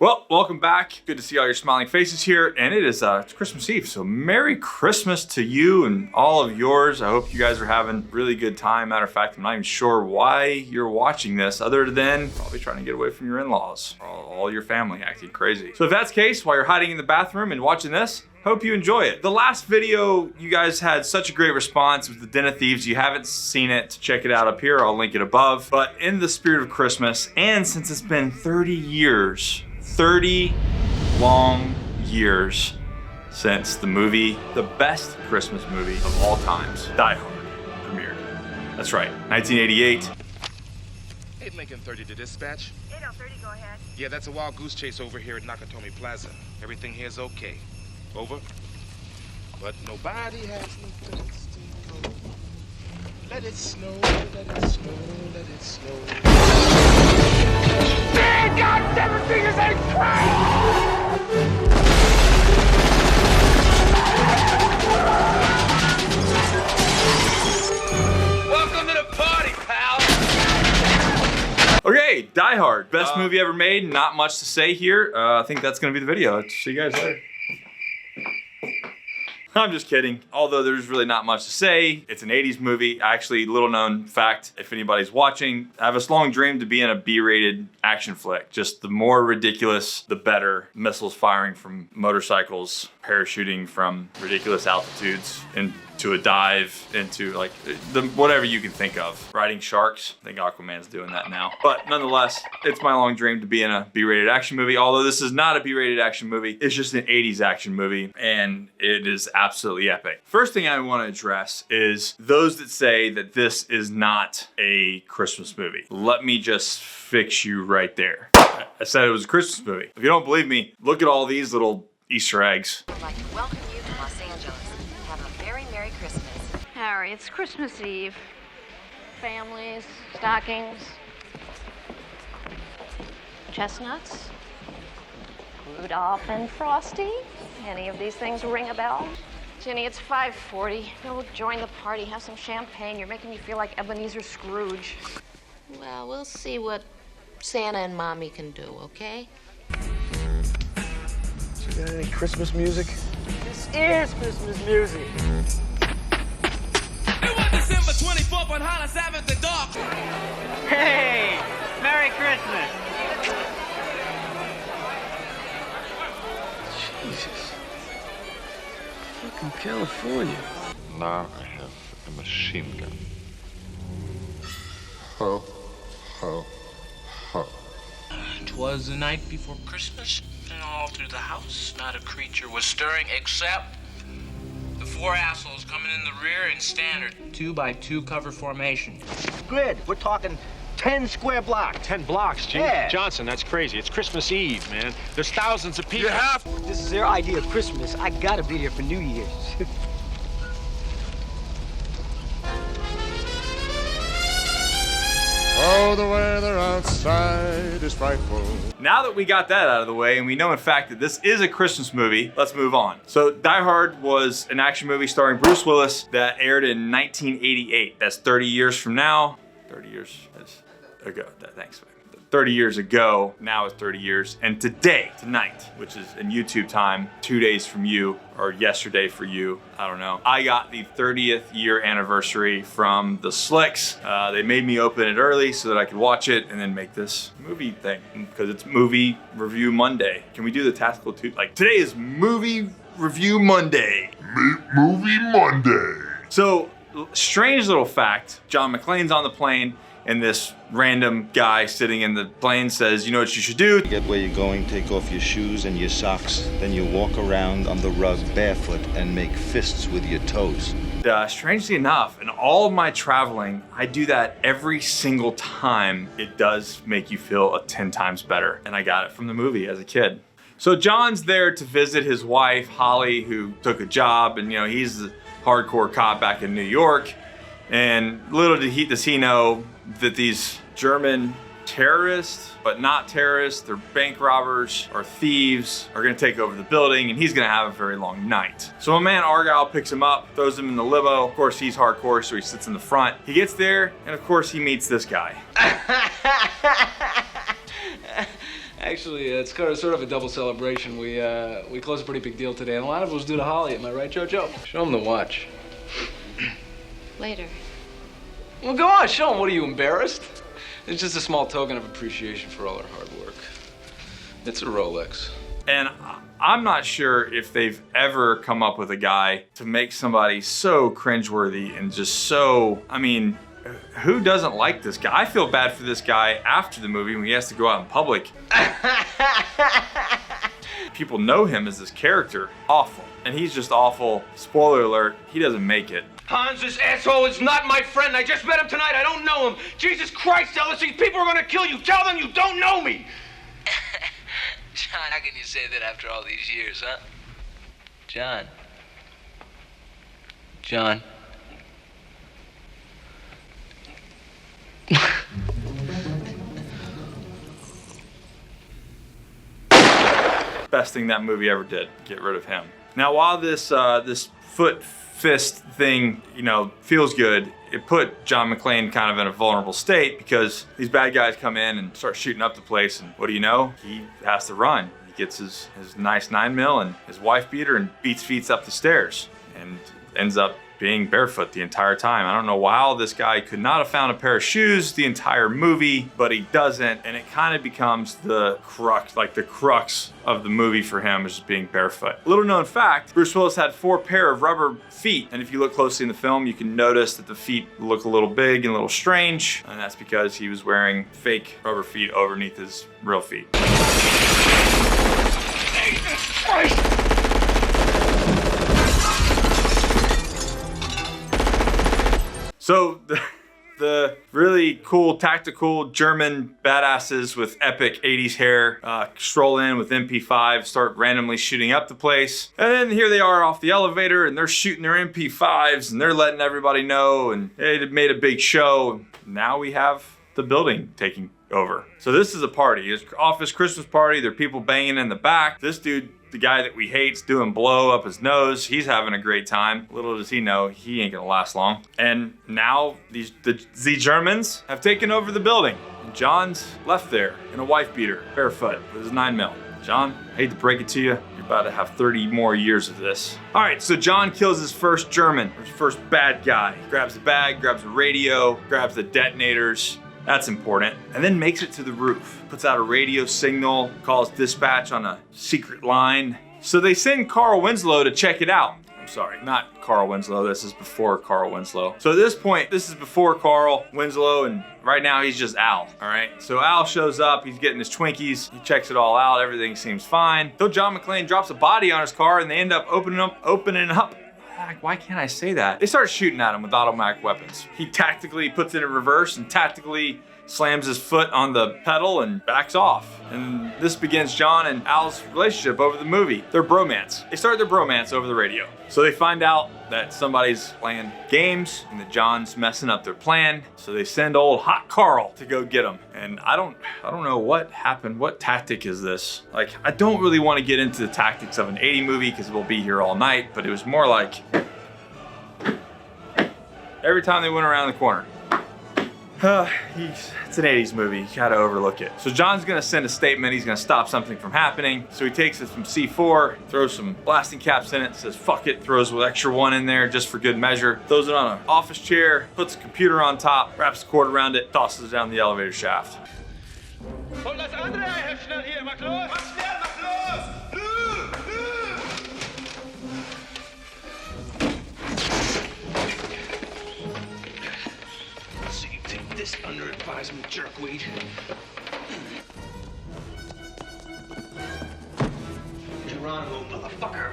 Well, welcome back. Good to see all your smiling faces here. And it is it's Christmas Eve, so Merry Christmas to you and all of yours. I hope you guys are having a really good time. Matter of fact, I'm not even sure why you're watching this other than probably trying to get away from your in-laws. All your family acting crazy. So if that's the case, while you're hiding in the bathroom and watching this, hope you enjoy it. The last video, you guys had such a great response with the Den of Thieves. You haven't seen it, check it out up here. I'll link it above. But in the spirit of Christmas, and since it's been 30 years, 30 long years since the movie, the best Christmas movie of all times, Die Hard, premiered. That's right, 1988. 8 Lincoln 30 to dispatch. 8030, go ahead. Yeah, that's a wild goose chase over here at Nakatomi Plaza. Everything here's okay. Over. But nobody has no place to go. Let it snow, let it snow, let it snow. Man, God, 17 is a crime! Welcome to the party, pal! Okay, Die Hard, best movie ever made. Not much to say here. I think that's gonna be the video. See you guys later. I'm just kidding. Although there's really not much to say. It's an 80s movie. Actually, little known fact, if anybody's watching, I have a long dream to be in a B-rated action flick. Just the more ridiculous, the better. Missiles firing from motorcycles, parachuting from ridiculous altitudes into a dive, into like whatever you can think of. Riding sharks. I think Aquaman's doing that now. But nonetheless, it's my long dream to be in a B-rated action movie. Although this is not a B-rated action movie. It's just an 80s action movie. And it is absolutely epic. First thing I want to address is those that say that this is not a Christmas movie. Let me just fix you right there. I said it was a Christmas movie. If you don't believe me, look at all these little Easter eggs. I'd like to welcome you to Los Angeles. Have a very Merry Christmas. Harry, it's Christmas Eve. Families, stockings, chestnuts, Rudolph and Frosty. Any of these things ring a bell? Ginny, it's 5:40. Go join the party, have some champagne. You're making me feel like Ebenezer Scrooge. Well, we'll see what Santa and Mommy can do, okay? So you got any Christmas music? This is Christmas music. It was December 24th on Holland 7th and dark. Hey, Merry Christmas. Jesus. Fucking California. Now I have a machine gun. Ho, ho, ho. 'Twas the night before Christmas, and all through the house not a creature was stirring except the 4 assholes coming in the rear in standard 2x2 cover formation. Grid, we're talking 10 square blocks. 10 blocks, G. Yeah. Johnson, that's crazy. It's Christmas Eve, man. There's thousands of people. This is their idea of Christmas. I gotta be there for New Year's. Oh, the weather outside is frightful. Now that we got that out of the way and we know in fact that this is a Christmas movie, let's move on. So Die Hard was an action movie starring Bruce Willis that aired in 1988. That's 30 years from now. 30 years ago, thanks. 30 years ago, now it's 30 years. And today, tonight, which is in YouTube time, 2 days from you, or yesterday for you, I don't know. I got the 30th year anniversary from the Slicks. They made me open it early so that I could watch it and then make this movie thing, because it's Movie Review Monday. Can we do the tactical too? Like, today is Movie Review Monday. Movie Monday. So, strange little fact, John McClane's on the plane, and this random guy sitting in the plane says, you know what you should do? Get where you're going, take off your shoes and your socks. Then you walk around on the rug barefoot and make fists with your toes. Strangely enough, in all of my traveling, I do that every single time. It does make you feel 10 times better. And I got it from the movie as a kid. So John's there to visit his wife, Holly, who took a job, and he's the hardcore cop back in New York. And little does he know that these German terrorists, but not terrorists, they're bank robbers or thieves, are gonna take over the building, and he's gonna have a very long night. So my man Argyle picks him up, throws him in the limo. Of course, he's hardcore, so he sits in the front. He gets there, and of course, he meets this guy. Actually, it's sort of a double celebration. We closed a pretty big deal today, and a lot of it was due to Holly. Am I right, JoJo? Show him the watch. Later. Well, go on, show him. What are you, embarrassed? It's just a small token of appreciation for all our hard work. It's a Rolex. And I'm not sure if they've ever come up with a guy to make somebody so cringeworthy and just so, I mean, who doesn't like this guy? I feel bad for this guy after the movie when he has to go out in public. People know him as this character. Awful. And he's just awful. Spoiler alert, he doesn't make it. Hans, this asshole is not my friend. I just met him tonight. I don't know him. Jesus Christ, Ellis, these people are gonna kill you. Tell them you don't know me. John, how can you say that after all these years, huh? John. John. Best thing that movie ever did. Get rid of him. Now, while this foot fist thing, you know, feels good, it put John McClane kind of in a vulnerable state because these bad guys come in and start shooting up the place, and what do you know? He has to run. He gets his nice 9mm and his wife beater and beats feet up the stairs and ends up being barefoot the entire time. I don't know why this guy could not have found a pair of shoes the entire movie, but he doesn't, and it kind of becomes the crux of the movie for him, is just being barefoot. Little known fact, Bruce Willis had 4 pair of rubber feet, and if you look closely in the film, you can notice that the feet look a little big and a little strange, and that's because he was wearing fake rubber feet underneath his real feet. So the really cool tactical German badasses with epic 80s hair stroll in with MP5s, start randomly shooting up the place. And then here they are off the elevator and they're shooting their MP5s and they're letting everybody know, and they made a big show. Now we have the building taking over. So this is a party. It's office Christmas party. There are people banging in the back. This dude, the guy that we hate's doing blow up his nose. He's having a great time. Little does he know, he ain't gonna last long. And now the Germans have taken over the building. And John's left there in a wife beater, barefoot, with his 9mm. John, I hate to break it to you, you're about to have 30 more years of this. All right, so John kills his first German, his first bad guy. Grabs the bag, grabs the radio, grabs the detonators. That's important. And then makes it to the roof. Puts out a radio signal, calls dispatch on a secret line. So they send Carl Winslow to check it out. I'm sorry, not Carl Winslow. This is before Carl Winslow. So at this point, this is before Carl Winslow, and right now he's just Al, all right? So Al shows up, he's getting his Twinkies, he checks it all out, everything seems fine. Till John McClane drops a body on his car and they end up opening up. Why can't I say that? They start shooting at him with automatic weapons. He tactically puts it in reverse and tactically slams his foot on the pedal and backs off. And this begins John and Al's relationship over the movie, their bromance. They start their bromance over the radio. So they find out that somebody's playing games and that John's messing up their plan. So they send old Hot Carl to go get him. And I don't know what happened. What tactic is this? Like, I don't really want to get into the tactics of an 80 movie because we'll be here all night, but it was more like every time they went around the corner. It's an 80s movie, you gotta overlook it. So John's gonna send a statement, he's gonna stop something from happening. So he takes it from C4, throws some blasting caps in it, says fuck it, throws an extra one in there just for good measure, throws it on an office chair, puts a computer on top, wraps a cord around it, tosses it down the elevator shaft. This under advisement jerkweed. Geronimo, motherfucker.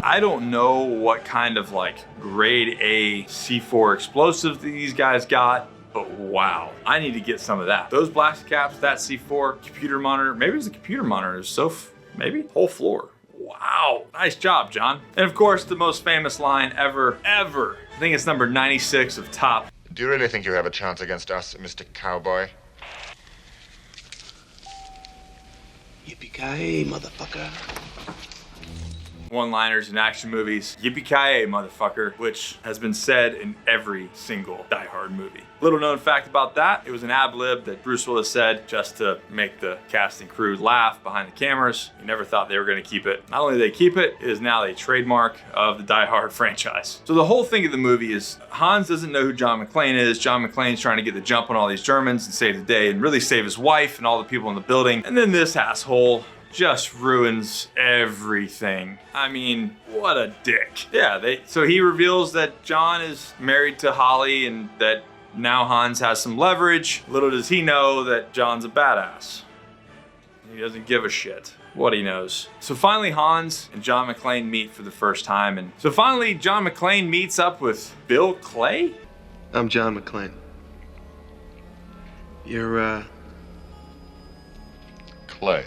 I don't know what kind of like grade A C4 explosives these guys got, but wow, I need to get some of that. Those blast caps, that C4, computer monitor, maybe it was a computer monitor, maybe whole floor. Wow, nice job, John. And of course, the most famous line ever. I think it's number 96 of Top. Do you really think you have a chance against us, Mr. Cowboy? Yippee-ki-yay, motherfucker. One-liners in action movies. Yippee-ki-yay, motherfucker, which has been said in every single Die Hard movie. Little known fact about that, it was an ad-lib that Bruce Willis said just to make the cast and crew laugh behind the cameras. He never thought they were gonna keep it. Not only did they keep it, it is now a trademark of the Die Hard franchise. So the whole thing of the movie is Hans doesn't know who John McClane is. John McClane's trying to get the jump on all these Germans and save the day and really save his wife and all the people in the building. And then this asshole just ruins everything. I mean, what a dick. Yeah, so he reveals that John is married to Holly and that now Hans has some leverage. Little does he know that John's a badass. He doesn't give a shit what he knows. So finally Hans and John McClane meet for the first time. And so finally John McClane meets up with Bill Clay? I'm John McClane. You're, Clay.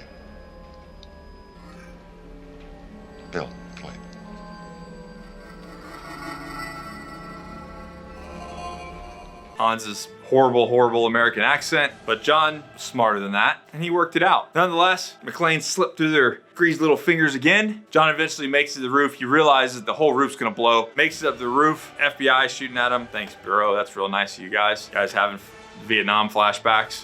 Bill Clay. Hans's horrible American accent, but John was smarter than that, and he worked it out. Nonetheless, McClane slipped through their greased little fingers again. John eventually makes it to the roof. He realizes the whole roof's gonna blow. Makes it up the roof. FBI shooting at him. Thanks, Bureau. That's real nice of you guys. You guys having Vietnam flashbacks.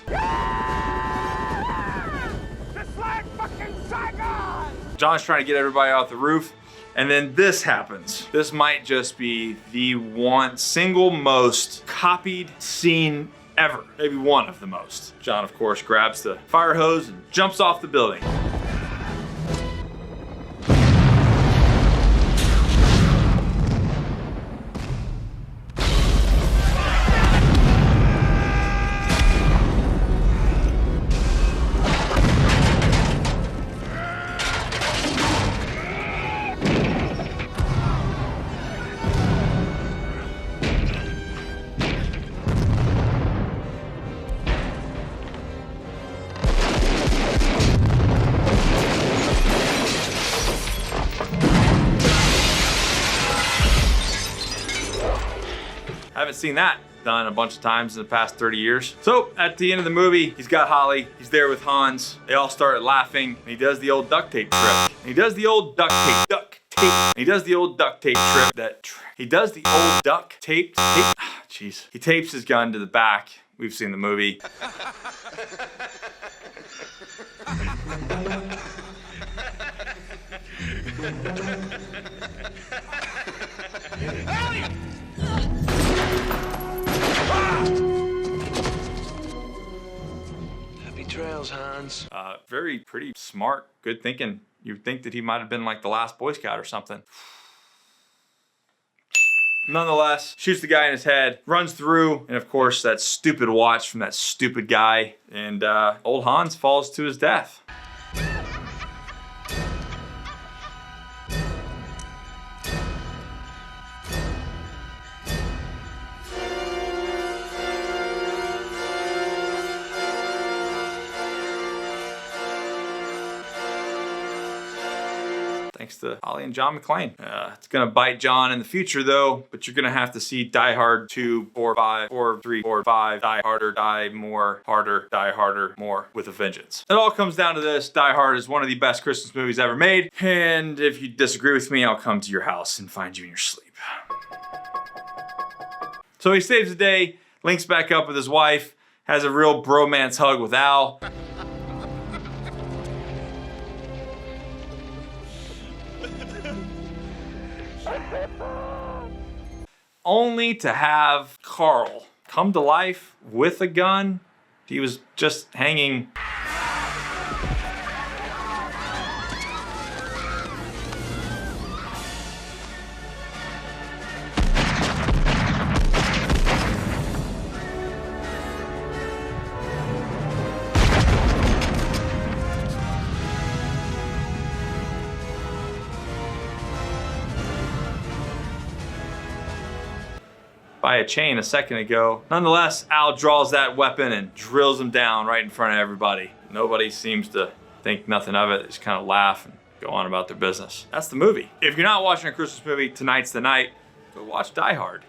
John's trying to get everybody off the roof, and then this happens. This might just be the single most copied scene ever. Maybe one of the most. John, of course, grabs the fire hose and jumps off the building. Haven't seen that done a bunch of times in the past 30 years. So at the end of the movie, he's got Holly, he's there with Hans. They all start laughing, and he does the old duct tape trick. And he does the old duct tape. He does the old duct tape trip he does the old duct tape. Jeez. He tapes his gun to the back. We've seen the movie. Happy trails, Hans. Pretty smart, good thinking. You'd think that he might have been like the last Boy Scout or something. Nonetheless, shoots the guy in his head, runs through, and of course that stupid watch from that stupid guy, and old Hans falls to his death. Thanks to Holly and John McClane. It's gonna bite John in the future though, but you're gonna have to see Die Hard 2, 4, 5, 4, 3, 4, 5, Die Harder, Die More, Harder, Die Harder, More with a vengeance. It all comes down to this. Die Hard is one of the best Christmas movies ever made, and if you disagree with me, I'll come to your house and find you in your sleep. So he saves the day, links back up with his wife, has a real bromance hug with Al. Only to have Carl come to life with a gun. He was just hanging. By a chain a second ago. Nonetheless, Al draws that weapon and drills him down right in front of everybody. Nobody seems to think nothing of it. They just kind of laugh and go on about their business. That's the movie. If you're not watching a Christmas movie, tonight's the night. Go watch Die Hard.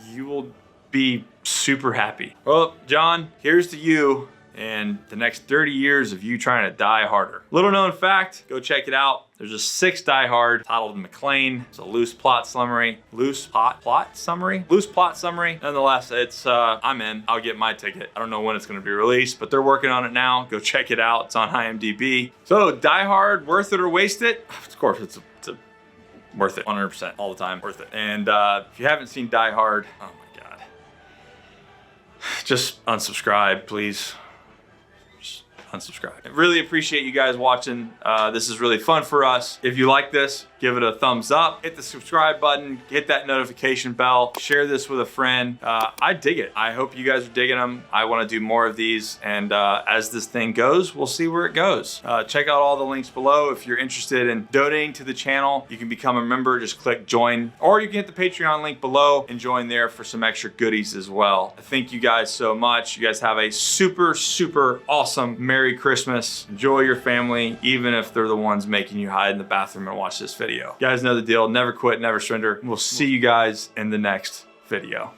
You will be super happy. Well, John, here's to you and the next 30 years of you trying to die harder. Little known fact, go check it out. There's a 6 Die Hard titled McClane. It's a loose plot summary. Loose plot summary? Loose plot summary. Nonetheless, it's, I'm in. I'll get my ticket. I don't know when it's gonna be released, but they're working on it now. Go check it out. It's on IMDb. So, Die Hard, worth it or waste it? Of course, it's worth it. 100% all the time, worth it. And if you haven't seen Die Hard, oh my God. Just unsubscribe, please. Unsubscribe. I really appreciate you guys watching. This is really fun for us. If you like this, give it a thumbs up, hit the subscribe button, hit that notification bell, share this with a friend. I dig it. I hope you guys are digging them. I want to do more of these, and as this thing goes, we'll see where it goes. Check out all the links below. If you're interested in donating to the channel, you can become a member. Just click join, or you can hit the Patreon link below and join there for some extra goodies as well. Thank you guys so much. You guys have a super, super awesome Merry Christmas. Enjoy your family, even if they're the ones making you hide in the bathroom and watch this video. You guys know the deal. Never quit, never surrender. We'll see you guys in the next video.